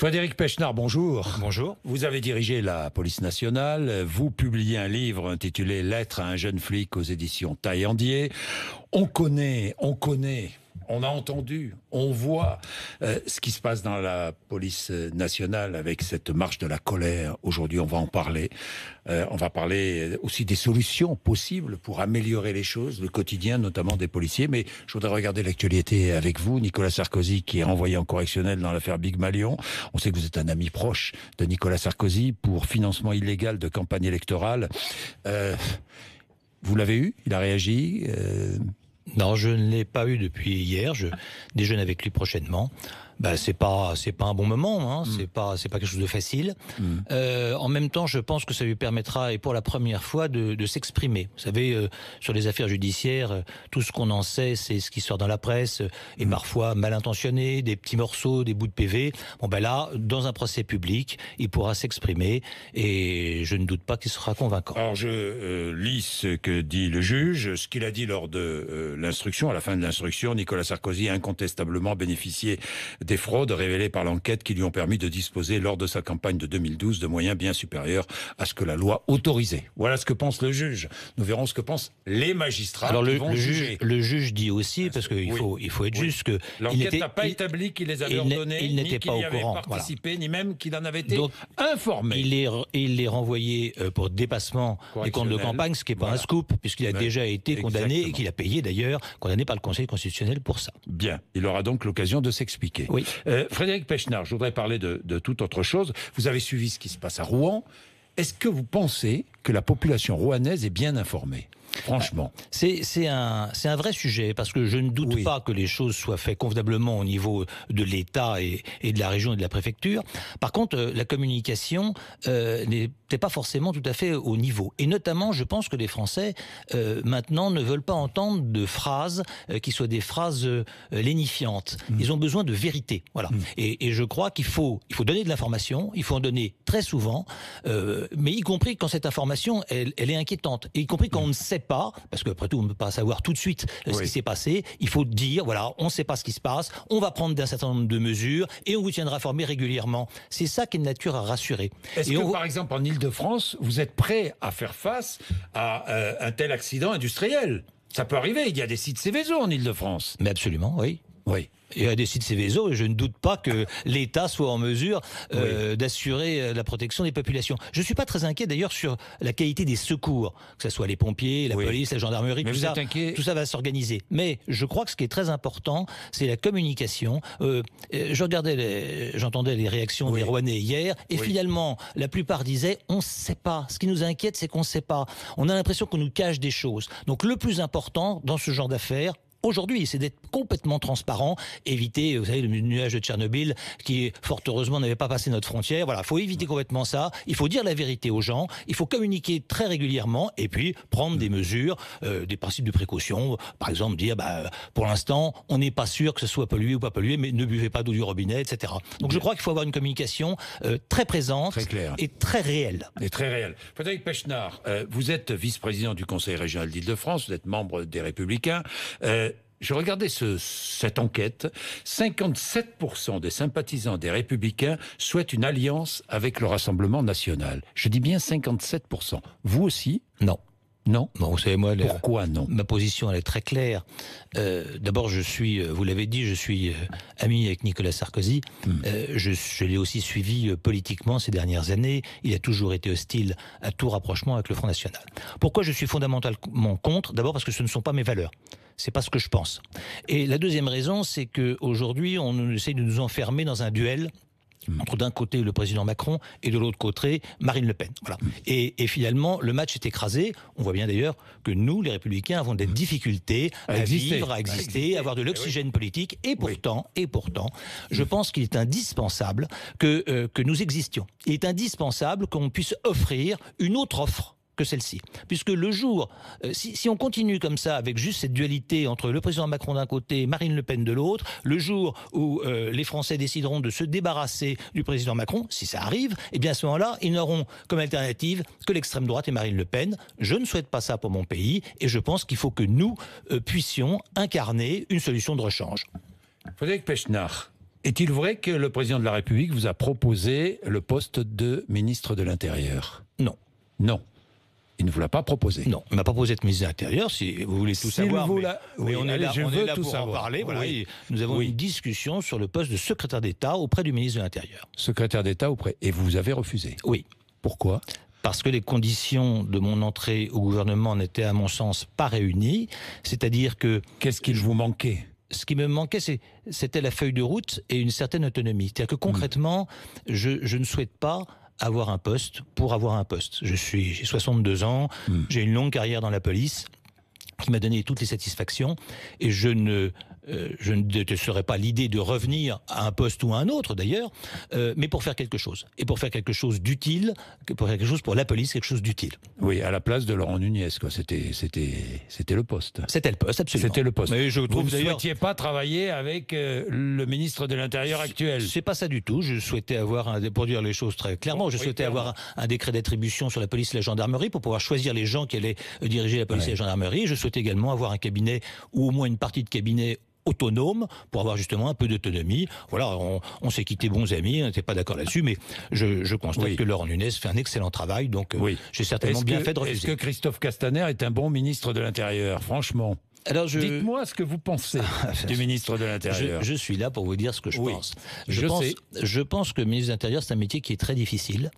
Frédéric Pechnard, bonjour. Bonjour. Vous avez dirigé la police nationale. Vous publiez un livre intitulé « Lettre à un jeune flic » aux éditions Taillandier. On connaît, on a entendu, on voit ce qui se passe dans la police nationale avec cette marche de la colère. Aujourd'hui, on va en parler. On va parler aussi des solutions possibles pour améliorer les choses, le quotidien notamment des policiers. Mais je voudrais regarder l'actualité avec vous. Nicolas Sarkozy qui est renvoyé en correctionnel dans l'affaire Big Malion. On sait que vous êtes un ami proche de Nicolas Sarkozy pour financement illégal de campagne électorale. Vous l'avez eu? Il a réagi? Non, je ne l'ai pas eu depuis hier. Je déjeune avec lui prochainement. C'est pas un bon moment, hein. C'est pas quelque chose de facile. En même temps, je pense que ça lui permettra, et pour la première fois, de s'exprimer. Vous savez, sur les affaires judiciaires, tout ce qu'on en sait, c'est ce qui sort dans la presse, et parfois mal intentionné, des petits morceaux, des bouts de PV. Là, dans un procès public, il pourra s'exprimer, et je ne doute pas qu'il sera convaincant. Alors, je lis ce que dit le juge, ce qu'il a dit lors de l'instruction. À la fin de l'instruction, Nicolas Sarkozy a incontestablement bénéficié des fraudes révélées par l'enquête qui lui ont permis de disposer lors de sa campagne de 2012 de moyens bien supérieurs à ce que la loi autorisait. Voilà ce que pense le juge. Nous verrons ce que pensent les magistrats. Alors qui vont juger. Le juge dit aussi, parce qu'il faut être juste, que l'enquête n'a pas établi qu'il les avait ordonnés, il n'était pas au courant, participé, ni même qu'il en avait été informé. Il est renvoyé pour dépassement des comptes de campagne, ce qui n'est pas un scoop, puisqu'il a déjà été condamné et qu'il a payé d'ailleurs, condamné par le Conseil constitutionnel pour ça. Bien, il aura donc l'occasion de s'expliquer. Oui. Frédéric Pechnard, je voudrais parler de toute autre chose. Vous avez suivi ce qui se passe à Rouen. Est-ce que vous pensez que la population rouennaise est bien informée ? Franchement. C'est un vrai sujet, parce que je ne doute pas que les choses soient faites convenablement au niveau de l'État et de la région et de la préfecture. Par contre, la communication n'était pas forcément tout à fait au niveau. Et notamment, je pense que les Français, maintenant, ne veulent pas entendre de phrases qui soient des phrases lénifiantes. Ils ont besoin de vérité. Voilà. Et je crois qu'il faut donner de l'information, il faut en donner très souvent, mais y compris quand cette information, elle est inquiétante. Et y compris quand on ne sait pas, parce qu'après tout, on ne peut pas savoir tout de suite ce qui s'est passé. Il faut dire, voilà, on ne sait pas ce qui se passe, on va prendre un certain nombre de mesures et on vous tiendra informé régulièrement. C'est ça qui est de nature à rassurer. Est-ce que, par exemple, en Île-de-France, vous êtes prêt à faire face à un tel accident industriel? Ça peut arriver, il y a des sites Seveso en Île-de-France. Mais absolument, oui. Oui. Il y a des sites Seveso et je ne doute pas que l'État soit en mesure d'assurer la protection des populations. Je ne suis pas très inquiet d'ailleurs sur la qualité des secours, que ce soit les pompiers, la police, la gendarmerie, tout ça va s'organiser. Mais je crois que ce qui est très important, c'est la communication. J'entendais les réactions des Rouennais hier et finalement, la plupart disaient on ne sait pas. Ce qui nous inquiète, c'est qu'on ne sait pas. On a l'impression qu'on nous cache des choses. Donc le plus important dans ce genre d'affaires, aujourd'hui, c'est d'être complètement transparent, éviter, vous savez, le nuage de Tchernobyl qui, fort heureusement, n'avait pas passé notre frontière. Voilà, il faut éviter complètement ça. Il faut dire la vérité aux gens. Il faut communiquer très régulièrement et puis prendre des mesures, des principes de précaution. Par exemple, dire, pour l'instant, on n'est pas sûr que ce soit pollué ou pas pollué, mais ne buvez pas d'eau du robinet, etc. Donc je crois qu'il faut avoir une communication très présente, très claire et très réelle. Et très réelle. Frédéric Pechnard, vous êtes vice-président du Conseil régional d'Île-de-France, vous êtes membre des Républicains. Je regardais cette enquête. 57% des sympathisants des Républicains souhaitent une alliance avec le Rassemblement national. Je dis bien 57%. Vous aussi ? Non. Non. Bon, vous savez, moi, pourquoi non? Ma position, elle est très claire. D'abord, je suis, vous l'avez dit, je suis ami avec Nicolas Sarkozy. Je l'ai aussi suivi politiquement ces dernières années. Il a toujours été hostile à tout rapprochement avec le Front National. Pourquoi je suis fondamentalement contre? D'abord parce que ce ne sont pas mes valeurs. C'est pas ce que je pense. Et la deuxième raison, c'est qu'aujourd'hui, on essaie de nous enfermer dans un duel entre d'un côté le président Macron et de l'autre côté Marine Le Pen. Voilà. Et finalement, le match est écrasé. On voit bien d'ailleurs que nous, les Républicains, avons des difficultés à vivre, à exister, à avoir de l'oxygène politique. Et pourtant, je pense qu'il est indispensable que nous existions. Il est indispensable qu'on puisse offrir une autre offre que celle-ci. Puisque le jour, si on continue comme ça, avec juste cette dualité entre le président Macron d'un côté et Marine Le Pen de l'autre, le jour où les Français décideront de se débarrasser du président Macron, si ça arrive, eh bien à ce moment-là, ils n'auront comme alternative que l'extrême droite et Marine Le Pen. Je ne souhaite pas ça pour mon pays, et je pense qu'il faut que nous puissions incarner une solution de rechange. Frédéric Pechnard, Est-il vrai que le président de la République vous a proposé le poste de ministre de l'Intérieur? Non. Non. Il ne vous l'a pas proposé. Non, il ne m'a pas proposé d'être ministre de l'Intérieur, si vous voulez tout savoir. Mais on est là, pour en parler. Voilà, Oui. nous avons une discussion sur le poste de secrétaire d'État auprès du ministre de l'Intérieur. Secrétaire d'État auprès. Et vous avez refusé? Oui. Pourquoi? Parce que les conditions de mon entrée au gouvernement n'étaient, à mon sens, pas réunies. C'est-à-dire que... Qu'est-ce qu'il vous manquait? Ce qui me manquait, c'était la feuille de route et une certaine autonomie. C'est-à-dire que concrètement, je ne souhaite pas avoir un poste pour avoir un poste. J'ai 62 ans, j'ai une longue carrière dans la police qui m'a donné toutes les satisfactions et je ne détesterais pas l'idée de revenir à un poste ou à un autre d'ailleurs, mais pour faire quelque chose. Et pour faire quelque chose d'utile, pour faire quelque chose pour la police, quelque chose d'utile. Oui, à la place de Laurent Nunez, quoi. C'était le poste. C'était le poste, absolument. C'était le poste. Mais je trouve vous ne souhaitiez pas travailler avec le ministre de l'Intérieur actuel? C'est pas ça du tout. Je souhaitais avoir, pour dire les choses très clairement, souhaitais avoir un décret d'attribution sur la police et la gendarmerie pour pouvoir choisir les gens qui allaient diriger la police et la gendarmerie. Je souhaitais également avoir un cabinet, ou au moins une partie de cabinet autonome, pour avoir justement un peu d'autonomie. Voilà, on s'est quittés bons amis, on n'était pas d'accord là-dessus, mais je constate que Laurent Nunez fait un excellent travail, donc j'ai certainement bien fait de refuser. Est-ce que Christophe Castaner est un bon ministre de l'Intérieur, franchement? Alors dites-moi ce que vous pensez du ministre de l'Intérieur. Je suis là pour vous dire ce que je pense. sais. Je pense que le ministre de l'Intérieur, c'est un métier qui est très difficile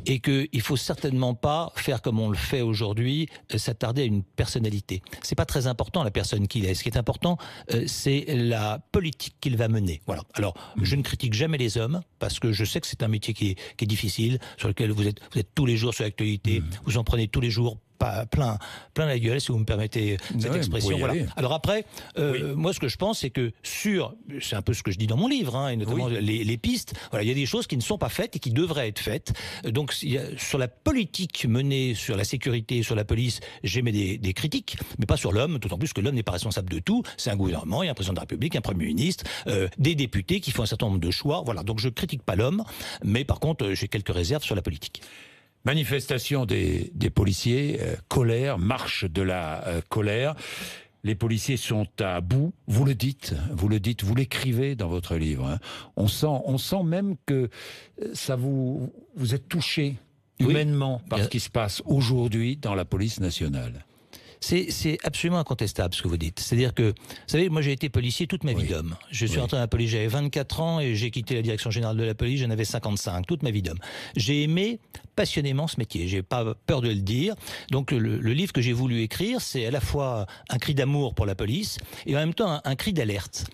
et qu'il ne faut certainement pas faire comme on le fait aujourd'hui, s'attarder à une personnalité. C'est pas très important la personne qu'il est. Ce qui est important, c'est la politique qu'il va mener. Voilà. Alors, je ne critique jamais les hommes parce que je sais que c'est un métier qui est difficile, sur lequel vous êtes tous les jours sur l'actualité, vous en prenez tous les jours plein la gueule, si vous me permettez cette expression. Voilà. Alors après, moi ce que je pense, c'est que c'est un peu ce que je dis dans mon livre, et notamment les pistes, voilà, il y a des choses qui ne sont pas faites et qui devraient être faites. Donc sur la politique menée sur la sécurité, sur la police, j'émets des critiques, mais pas sur l'homme, d'autant plus que l'homme n'est pas responsable de tout. C'est un gouvernement, il y a un président de la République, un Premier ministre, des députés qui font un certain nombre de choix. Voilà, donc je critique pas l'homme, mais par contre j'ai quelques réserves sur la politique. Manifestation des policiers, colère, marche de la colère. Les policiers sont à bout. Vous le dites, vous l'écrivez dans votre livre. Hein. On sent même que ça vous êtes touché humainement par ce qui se passe aujourd'hui dans la police nationale. C'est absolument incontestable ce que vous dites. C'est-à-dire que, vous savez, moi j'ai été policier toute ma vie d'homme. Je suis entré dans la police, j'avais 24 ans et j'ai quitté la direction générale de la police, j'en avais 55, toute ma vie d'homme. J'ai aimé passionnément ce métier, j'ai pas peur de le dire. Donc le livre que j'ai voulu écrire, c'est à la fois un cri d'amour pour la police et en même temps un cri d'alerte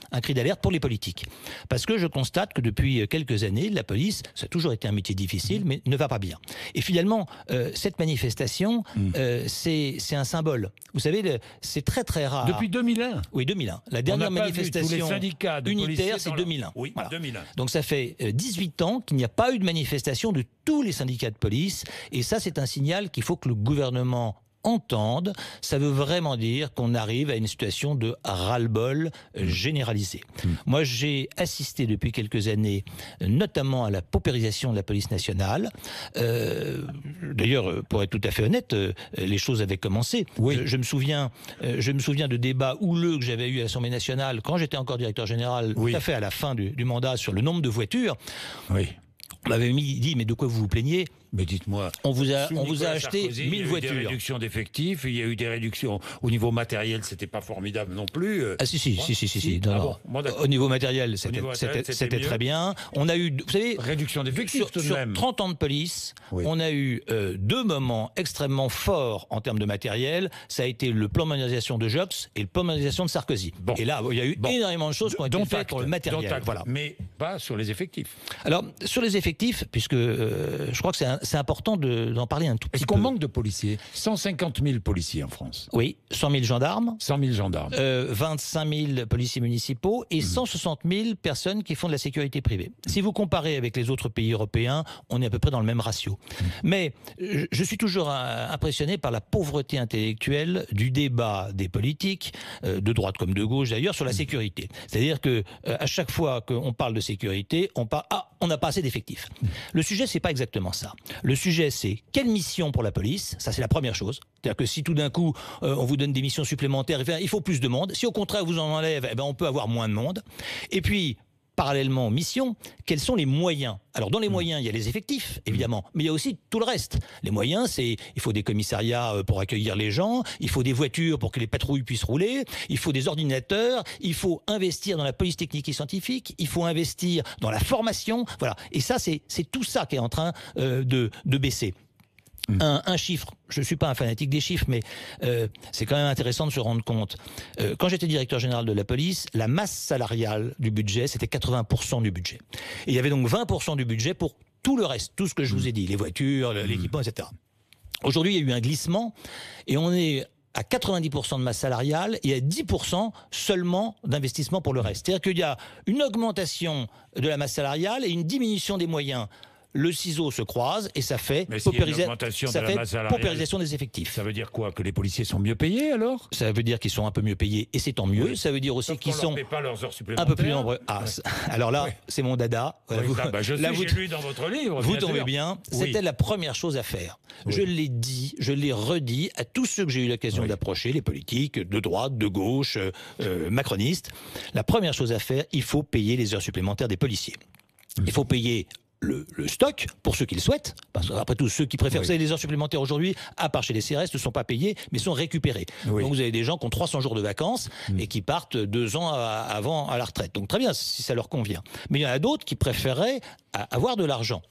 pour les politiques. Parce que je constate que depuis quelques années, la police, ça a toujours été un métier difficile, mais ne va pas bien. Et finalement, cette manifestation, c'est un symbole. Vous savez, c'est très très rare. Depuis 2001. Oui, 2001. La dernière manifestation unitaire, c'est 2001. Oui, voilà. 2001. Donc ça fait 18 ans qu'il n'y a pas eu de manifestation de tous les syndicats de police. Et ça, c'est un signal qu'il faut que le gouvernement entende. Ça veut vraiment dire qu'on arrive à une situation de ras-le-bol généralisé. Moi, j'ai assisté depuis quelques années, notamment à la paupérisation de la police nationale. D'ailleurs, pour être tout à fait honnête, les choses avaient commencé. Je me souviens de débats houleux que j'avais eu à l'Assemblée nationale quand j'étais encore directeur général, tout à fait à la fin du mandat, sur le nombre de voitures. On m'avait dit, mais de quoi vous vous plaignez? Mais dites-moi, on vous a acheté Sarkozy, 1000 voitures. Il y a eu des réductions d'effectifs, il y a eu des réductions au niveau matériel, c'était pas formidable non plus. Ah si. Au niveau matériel, c'était très bien. On a eu, vous savez, réduction d'effectifs tout de même. Sur 30 ans de police, on a eu deux moments extrêmement forts en termes de matériel. Ça a été le plan de modernisation de Jox et le plan de modernisation de Sarkozy. Et là, il y a eu énormément de choses qui ont été faites pour le matériel. Voilà. Mais pas sur les effectifs. Alors, sur les effectifs, puisque je crois que c'est important d'en parler un tout petit peu. Est-ce qu'on manque de policiers? 150 000 policiers en France. Oui, 100 000 gendarmes. 100 000 gendarmes. 25 000 policiers municipaux et 160 000 personnes qui font de la sécurité privée. Si vous comparez avec les autres pays européens, on est à peu près dans le même ratio. Mais je suis toujours impressionné par la pauvreté intellectuelle du débat des politiques, de droite comme de gauche d'ailleurs, sur la sécurité. C'est-à-dire que à chaque fois qu'on parle de sécurité, on parle on n'a pas assez d'effectifs. Le sujet, c'est pas exactement ça. Le sujet, c'est quelle mission pour la police? Ça, c'est la première chose. C'est-à-dire que si tout d'un coup, on vous donne des missions supplémentaires, il faut plus de monde. Si au contraire, vous en enlève, on peut avoir moins de monde. Et puis, parallèlement aux missions, quels sont les moyens? Alors dans les moyens, il y a les effectifs, évidemment, mais il y a aussi tout le reste. Les moyens, c'est il faut des commissariats pour accueillir les gens, il faut des voitures pour que les patrouilles puissent rouler, il faut des ordinateurs, il faut investir dans la police technique et scientifique, il faut investir dans la formation, voilà. Et ça, c'est tout ça qui est en train de baisser. Un chiffre, je ne suis pas un fanatique des chiffres, mais c'est quand même intéressant de se rendre compte. Quand j'étais directeur général de la police, la masse salariale du budget, c'était 80% du budget. Et il y avait donc 20% du budget pour tout le reste, tout ce que je vous ai dit, les voitures, l'équipement, etc. Aujourd'hui, il y a eu un glissement et on est à 90% de masse salariale et à 10% seulement d'investissement pour le reste. C'est-à-dire qu'il y a une augmentation de la masse salariale et une diminution des moyens. Le ciseau se croise et ça fait paupérisation des effectifs. Ça veut dire quoi? Que les policiers sont mieux payés alors? Ça veut dire qu'ils sont un peu mieux payés et c'est tant mieux. Oui. Ça veut dire aussi qu'ils sont pas leurs heures supplémentaires. Un peu plus nombreux. Ah, alors là, c'est mon dada. Oui, j'ai lu dans votre livre. Vous tombez bien. C'était la première chose à faire. Oui. Je l'ai dit, je l'ai redit à tous ceux que j'ai eu l'occasion d'approcher, les politiques de droite, de gauche, macronistes. La première chose à faire, il faut payer les heures supplémentaires des policiers. Il faut payer le stock, pour ceux qui le souhaitent, parce qu'après tout, ceux qui préfèrent, vous savez, les heures supplémentaires aujourd'hui, à part chez les CRS, ne sont pas payées, mais sont récupérées. Donc vous avez des gens qui ont 300 jours de vacances et qui partent 2 ans avant à la retraite. Donc très bien, si ça leur convient. Mais il y en a d'autres qui préféreraient avoir de l'argent.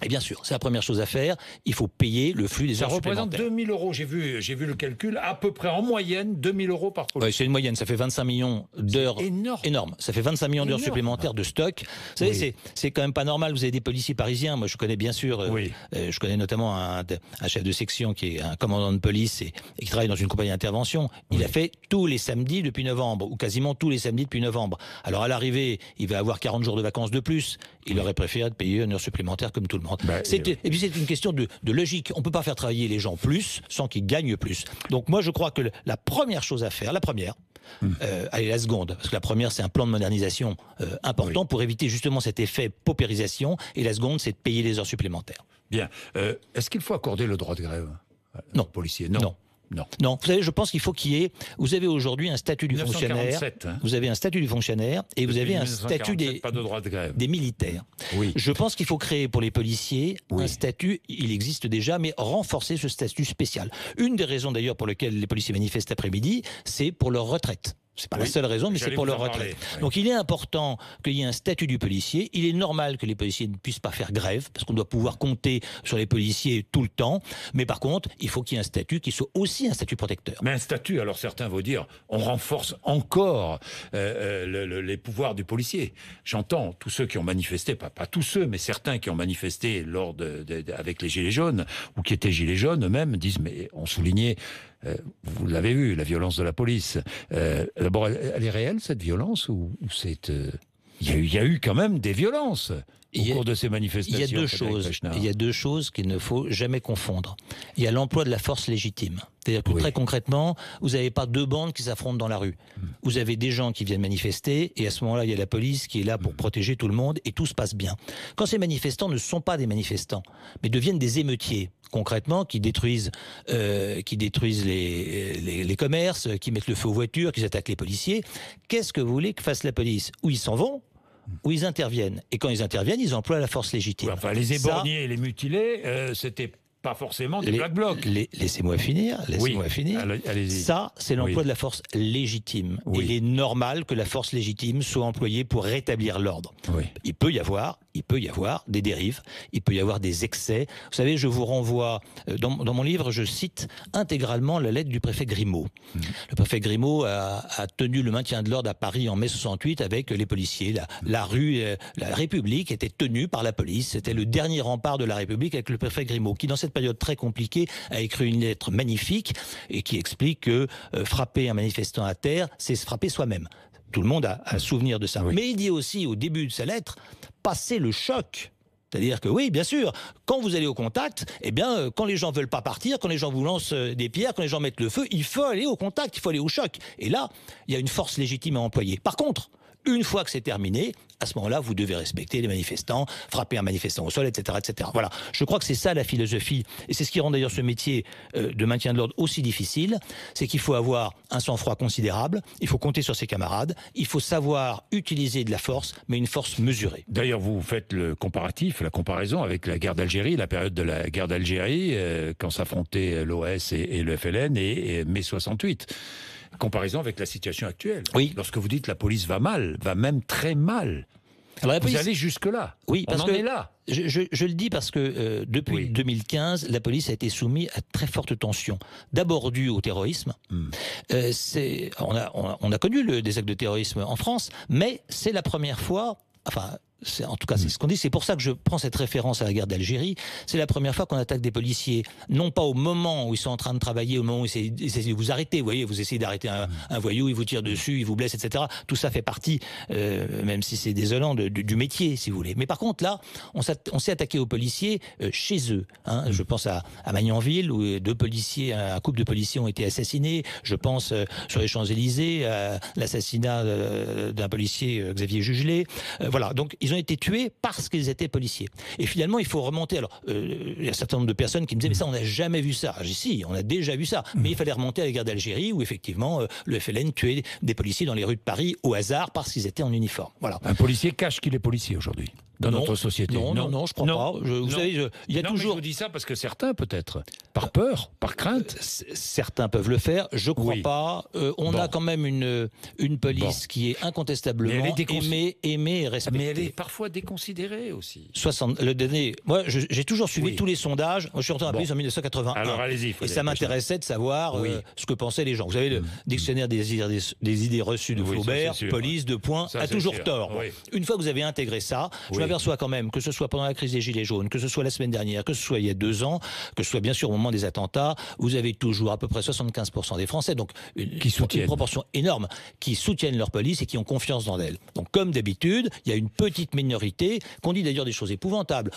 Et bien sûr, c'est la première chose à faire, il faut payer le flux des heures supplémentaires. Ça représente 2 000 euros, j'ai vu le calcul, à peu près en moyenne, 2 000 euros par policier. Oui, c'est une moyenne, ça fait 25 millions d'heures. Énorme. Ça fait 25 millions d'heures supplémentaires de stock. Vous savez, c'est quand même pas normal, vous avez des policiers parisiens, moi je connais bien sûr, je connais notamment un chef de section qui est un commandant de police et qui travaille dans une compagnie d'intervention. Il a fait tous les samedis depuis novembre, ou quasiment tous les samedis depuis novembre. Alors à l'arrivée, il va avoir 40 jours de vacances de plus, il aurait préféré de payer une heure supplémentaire comme tout le monde. Et puis c'est une question de logique. On ne peut pas faire travailler les gens plus sans qu'ils gagnent plus. Donc moi je crois que la première chose à faire, allez, la seconde, parce que la première c'est un plan de modernisation important pour éviter justement cet effet paupérisation, et la seconde c'est de payer les heures supplémentaires. Bien. Est-ce qu'il faut accorder le droit de grève aux policiers? Non, vous savez, je pense qu'il faut qu'il y ait... Vous avez aujourd'hui un statut du fonctionnaire. Vous avez un statut du fonctionnaire et vous avez un statut des militaires. Oui. Je pense qu'il faut créer pour les policiers un statut, il existe déjà, mais renforcer ce statut spécial. Une des raisons d'ailleurs pour lesquelles les policiers manifestent cet après-midi, c'est pour leur retraite. C'est pas la seule raison, mais c'est pour leur retraite. Donc il est important qu'il y ait un statut du policier. Il est normal que les policiers ne puissent pas faire grève, parce qu'on doit pouvoir compter sur les policiers tout le temps. Mais par contre, il faut qu'il y ait un statut qui soit aussi un statut protecteur. Mais un statut, alors certains vont dire, on renforce encore les pouvoirs du policier. J'entends tous ceux qui ont manifesté, pas tous ceux, mais certains qui ont manifesté avec les Gilets jaunes, ou qui étaient Gilets jaunes eux-mêmes, disent, mais on soulignait... vous l'avez vu, la violence de la police. D'abord, elle est réelle, cette violence, ou c'est... Il y a eu quand même des violences au cours de ces manifestations. Il y a deux choses qu'il ne faut jamais confondre. Il y a l'emploi de la force légitime. C'est-à-dire que très concrètement, vous n'avez pas 2 bandes qui s'affrontent dans la rue. Vous avez des gens qui viennent manifester et à ce moment-là, il y a la police qui est là pour protéger tout le monde et tout se passe bien. Quand ces manifestants ne sont pas des manifestants, mais deviennent des émeutiers, concrètement, qui détruisent les commerces, qui mettent le feu aux voitures, qui attaquent les policiers, qu'est-ce que vous voulez que fasse la police? Où ils s'en vont, où ils interviennent. Et quand ils interviennent, ils emploient la force légitime. Oui, enfin, les éborgnés et les mutilés, c'était pas forcément des Black Blocs. Laissez-moi finir. Allez-y. Ça, c'est l'emploi de la force légitime. Il est normal que la force légitime soit employée pour rétablir l'ordre. Il peut y avoir des dérives, il peut y avoir des excès. Vous savez, je vous renvoie, dans mon livre, je cite intégralement la lettre du préfet Grimaud. Le préfet Grimaud a tenu le maintien de l'ordre à Paris en mai 68 avec les policiers. La rue, la République était tenue par la police. C'était le dernier rempart de la République avec le préfet Grimaud, qui dans cette période très compliquée a écrit une lettre magnifique et qui explique que frapper un manifestant à terre, c'est se frapper soi-même. Tout le monde a souvenir de ça. Mais il dit aussi au début de sa lettre, passer le choc. C'est-à-dire que oui, bien sûr, quand vous allez au contact, quand les gens veulent pas partir, quand les gens vous lancent des pierres, quand les gens mettent le feu, il faut aller au contact, il faut aller au choc. Et là, il y a une force légitime à employer. Par contre, Une fois que c'est terminé, à ce moment-là, vous devez respecter les manifestants, frapper un manifestant au sol, etc., etc. Voilà. Je crois que c'est ça la philosophie, et c'est ce qui rend d'ailleurs ce métier de maintien de l'ordre aussi difficile, c'est qu'il faut avoir un sang-froid considérable, il faut compter sur ses camarades, il faut savoir utiliser de la force, mais une force mesurée. D'ailleurs, vous faites le comparatif, la comparaison avec la guerre d'Algérie, la période de la guerre d'Algérie, quand s'affrontaient l'OS et le FLN, et mai 68. Comparaison avec la situation actuelle. Oui. Lorsque vous dites la police va mal, va même très mal. Alors vous allez jusque-là. Oui, parce on en est là. Je le dis parce que depuis 2015, la police a été soumise à très forte tension. D'abord dû au terrorisme. On a connu des actes de terrorisme en France, mais c'est la première fois... Enfin, en tout cas, c'est ce qu'on dit. C'est pour ça que je prends cette référence à la guerre d'Algérie. C'est la première fois qu'on attaque des policiers, non pas au moment où ils sont en train de travailler, au moment où ils essaient de vous arrêter. Vous voyez, vous essayez d'arrêter un voyou, il vous tire dessus, il vous blesse, etc. Tout ça fait partie, même si c'est désolant, du métier, si vous voulez. Mais par contre, là, on s'est attaqué aux policiers chez eux. Hein. Je pense à Magnanville, où un couple de policiers ont été assassinés. Je pense sur les Champs-Élysées à l'assassinat d'un policier, Xavier Jugelet. Voilà, donc ils ont été tués parce qu'ils étaient policiers. Et finalement, il faut remonter. Alors, il y a un certain nombre de personnes qui me disaient, mais ça, on n'a jamais vu ça. J'ai dit, si, on a déjà vu ça. Mais il fallait remonter à la guerre d'Algérie, où effectivement, le FLN tuait des policiers dans les rues de Paris au hasard parce qu'ils étaient en uniforme. Voilà. Un policier cache qu'il est policier aujourd'hui dans notre société. Non, je crois pas. Vous savez, il y a toujours. Mais je vous dis ça parce que certains, peut-être, par peur, par crainte. Certains peuvent le faire. Je crois pas. On a quand même une police qui est incontestablement aimée et respectée. Mais elle est parfois déconsidérée aussi. Moi, j'ai toujours suivi tous les sondages. Moi, je suis rentré dans la police en 1981. Alors allez-y. Et ça m'intéressait de savoir ce que pensaient les gens. Vous savez, le dictionnaire des idées reçues de Flaubert, police, a toujours tort. Bon. Une fois que vous avez intégré ça, je m'aperçois quand même, que ce soit pendant la crise des Gilets jaunes, que ce soit la semaine dernière, que ce soit il y a 2 ans, que ce soit bien sûr au moment des attentats, vous avez toujours à peu près 75% des Français, donc une proportion énorme, qui soutiennent leur police et qui ont confiance dans elle. Donc comme d'habitude, il y a une petite minorité, qu'on dit d'ailleurs des choses épouvantables.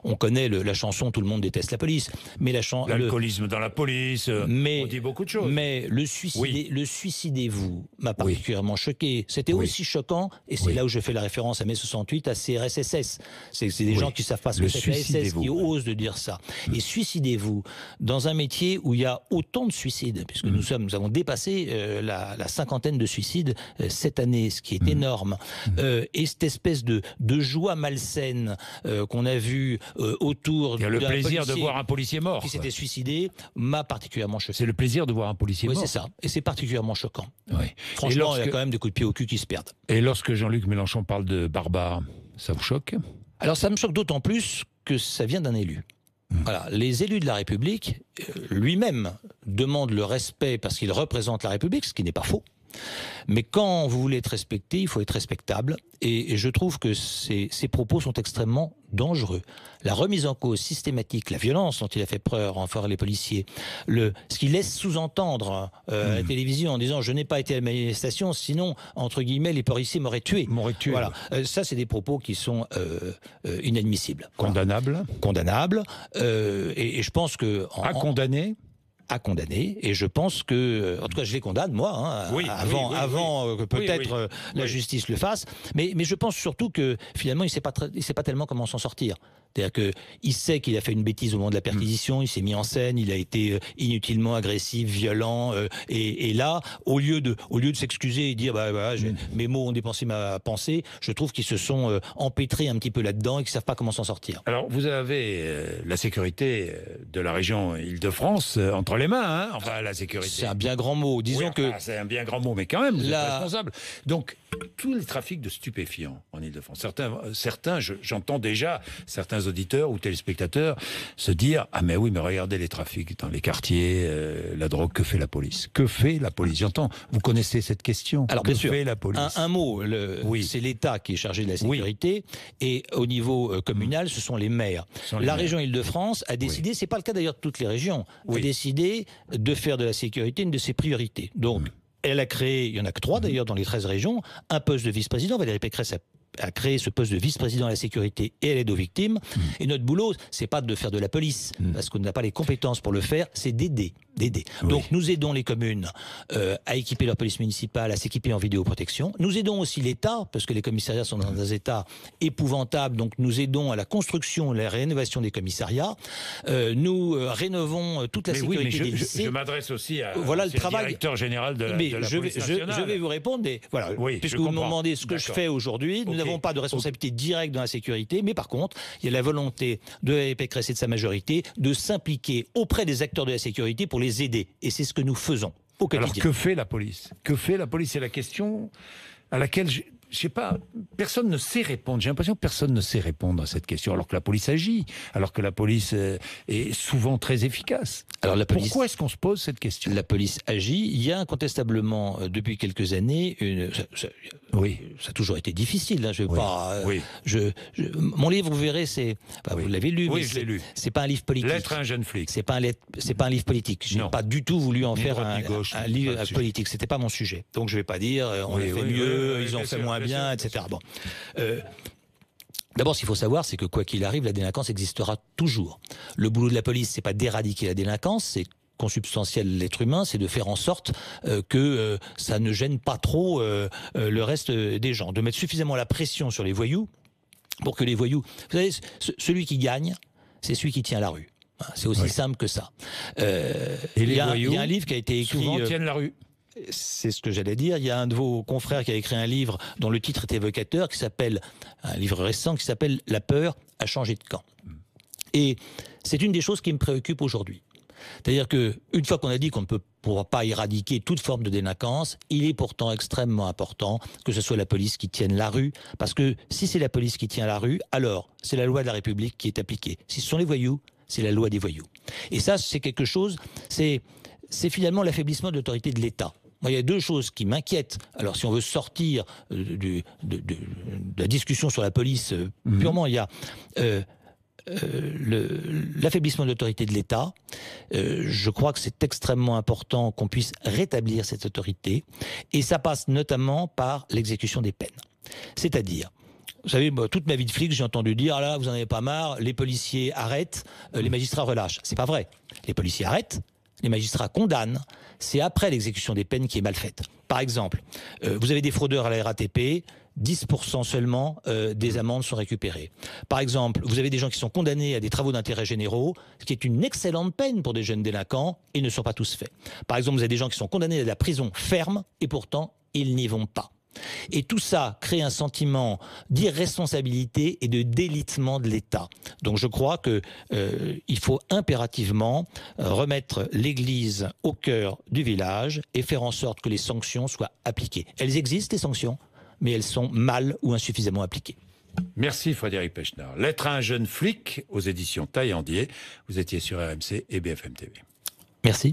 On connaît la chanson « Tout le monde déteste la police », mais l'alcoolisme dans la police, on dit beaucoup de choses. Mais le suicidez-vous m'a particulièrement choqué. C'était aussi choquant, et c'est là où je fais la référence à mai 68, à CRSSS. C'est des gens qui ne savent pas ce que c'est la SS, qui osent de dire ça. Et suicidez-vous dans un métier où il y a autant de suicides, puisque nous avons dépassé la 50aine de suicides cette année, ce qui est énorme. Et cette espèce de joie malsaine qu'on a vue autour le plaisir de voir un policier mort qui s'était suicidé m'a particulièrement choqué. C'est le plaisir de voir un policier mort. Oui, c'est ça. Et c'est particulièrement choquant. Franchement, il y a quand même des coups de pied au cul qui se perdent. Et lorsque Jean-Luc Mélenchon parle de barbares, ça vous choque? Alors ça me choque d'autant plus que ça vient d'un élu. Voilà, les élus de la République, lui-même, demandent le respect parce qu'il représente la République, ce qui n'est pas faux. Mais quand vous voulez être respecté, il faut être respectable. Et je trouve que ces propos sont extrêmement dangereux. La remise en cause systématique, la violence dont il a fait preuve envers les policiers, ce qu'il laisse sous-entendre à la télévision en disant « je n'ai pas été à la manifestation, sinon, entre guillemets, les policiers m'auraient tué ». Voilà. Ça, c'est des propos qui sont inadmissibles. Condamnables. Condamnables. Et je pense que... À condamner, et je pense que, en tout cas je les condamne moi, avant que peut-être la justice le fasse, mais je pense surtout que finalement il sait pas tellement comment s'en sortir. C'est-à-dire qu'il sait qu'il a fait une bêtise au moment de la perquisition, il s'est mis en scène, il a été inutilement agressif, violent, et là, au lieu de s'excuser et dire mes mots ont dépensé ma pensée, je trouve qu'ils se sont empêtrés un petit peu là-dedans et qu'ils ne savent pas comment s'en sortir. Alors vous avez la sécurité de la région Île-de-France entre les mains, enfin la sécurité. C'est un bien grand mot, disons que... C'est un bien grand mot, mais quand même, vous êtes responsable. Donc, tous les trafics de stupéfiants en Île-de-France, certains j'entends déjà certains auditeurs ou téléspectateurs se dire « Ah mais oui, mais regardez les trafics dans les quartiers, la drogue, que fait la police ?» Que fait la police? J'entends, vous connaissez cette question. Alors que bien sûr, fait la police? Un mot, c'est l'État qui est chargé de la sécurité, et au niveau communal, ce sont les maires. La région Île-de-France a décidé, c'est pas le cas d'ailleurs de toutes les régions, a décidé de faire de la sécurité une de ses priorités. Donc, elle a créé, il y en a que 3 d'ailleurs dans les 13 régions, un poste de vice-président. Valérie Pécresse a a créé ce poste de vice-président à la sécurité et à l'aide aux victimes. Et notre boulot, c'est pas de faire de la police, parce qu'on n'a pas les compétences pour le faire, c'est d'aider. Oui. Donc nous aidons les communes à équiper leur police municipale, à s'équiper en vidéoprotection. Nous aidons aussi l'État, parce que les commissariats sont dans des états épouvantables, donc nous aidons à la construction et la rénovation des commissariats. Nous rénovons toute la sécurité des lycées. Je m'adresse aussi à voilà le travail. Directeur général de la police nationale. Je vais vous répondre, voilà, puisque vous me demandez ce que je fais aujourd'hui. Nous n'avons pas de responsabilité directe dans la sécurité, mais par contre, il y a la volonté de Valérie Pécresse et de sa majorité de s'impliquer auprès des acteurs de la sécurité pour les aider. Et c'est ce que nous faisons au quotidien. Alors que fait la police? Que fait la police? C'est la question à laquelle je sais pas, personne ne sait répondre. J'ai l'impression que personne ne sait répondre à cette question, alors que la police agit, alors que la police est souvent très efficace. Alors pourquoi est-ce qu'on se pose cette question? La police agit. Il y a incontestablement, depuis quelques années, ça a toujours été difficile. Hein, je vais pas. Mon livre, vous verrez, c'est. Vous l'avez lu. Oui, je l'ai lu. C'est pas un livre politique. Lettre à un jeune flic. C'est pas un livre politique. J'ai pas du tout voulu en faire un livre politique. C'était pas mon sujet. Donc je vais pas dire on a fait mieux, ils ont fait moins bien, etc. Bon. D'abord, ce qu'il faut savoir, c'est que quoi qu'il arrive, la délinquance existera toujours. Le boulot de la police, c'est pas d'éradiquer la délinquance, c'est consubstantiel l'être humain, c'est de faire en sorte que ça ne gêne pas trop le reste des gens, de mettre suffisamment la pression sur les voyous pour que les voyous... Vous savez, celui qui gagne, c'est celui qui tient la rue. C'est aussi simple que ça. Il y a un livre qui a été écrit... Souvent tiennent la rue. C'est ce que j'allais dire. Il y a un de vos confrères qui a écrit un livre dont le titre est évocateur, un livre récent qui s'appelle « La peur a changé de camp ». Et c'est une des choses qui me préoccupe aujourd'hui. C'est-à-dire qu'une fois qu'on a dit qu'on ne pourra pas éradiquer toute forme de délinquance, il est pourtant extrêmement important que ce soit la police qui tienne la rue, parce que si c'est la police qui tient la rue, alors c'est la loi de la République qui est appliquée. Si ce sont les voyous, c'est la loi des voyous. Et ça, c'est quelque chose, c'est finalement l'affaiblissement de l'autorité de l'État. Moi, il y a deux choses qui m'inquiètent. Alors, si on veut sortir de la discussion sur la police purement, il y a l'affaiblissement de l'autorité de l'État. Je crois que c'est extrêmement important qu'on puisse rétablir cette autorité. Et ça passe notamment par l'exécution des peines. C'est-à-dire... Vous savez, moi, toute ma vie de flic, j'ai entendu dire, là, vous en avez pas marre, les policiers arrêtent, les magistrats relâchent. C'est pas vrai. Les policiers arrêtent, les magistrats condamnent. C'est après l'exécution des peines qui est mal faite. Par exemple, vous avez des fraudeurs à la RATP, 10% seulement des amendes sont récupérées. Par exemple, vous avez des gens qui sont condamnés à des travaux d'intérêt généraux, ce qui est une excellente peine pour des jeunes délinquants, ils ne sont pas tous faits. Par exemple, vous avez des gens qui sont condamnés à la prison ferme, et pourtant, ils n'y vont pas. Et tout ça crée un sentiment d'irresponsabilité et de délitement de l'État. Donc je crois qu'il faut impérativement remettre l'Église au cœur du village et faire en sorte que les sanctions soient appliquées. Elles existent, les sanctions, mais elles sont mal ou insuffisamment appliquées. Merci Frédéric Pechnard. Lettre à un jeune flic aux éditions Taillandier. Vous étiez sur RMC et BFM TV. Merci.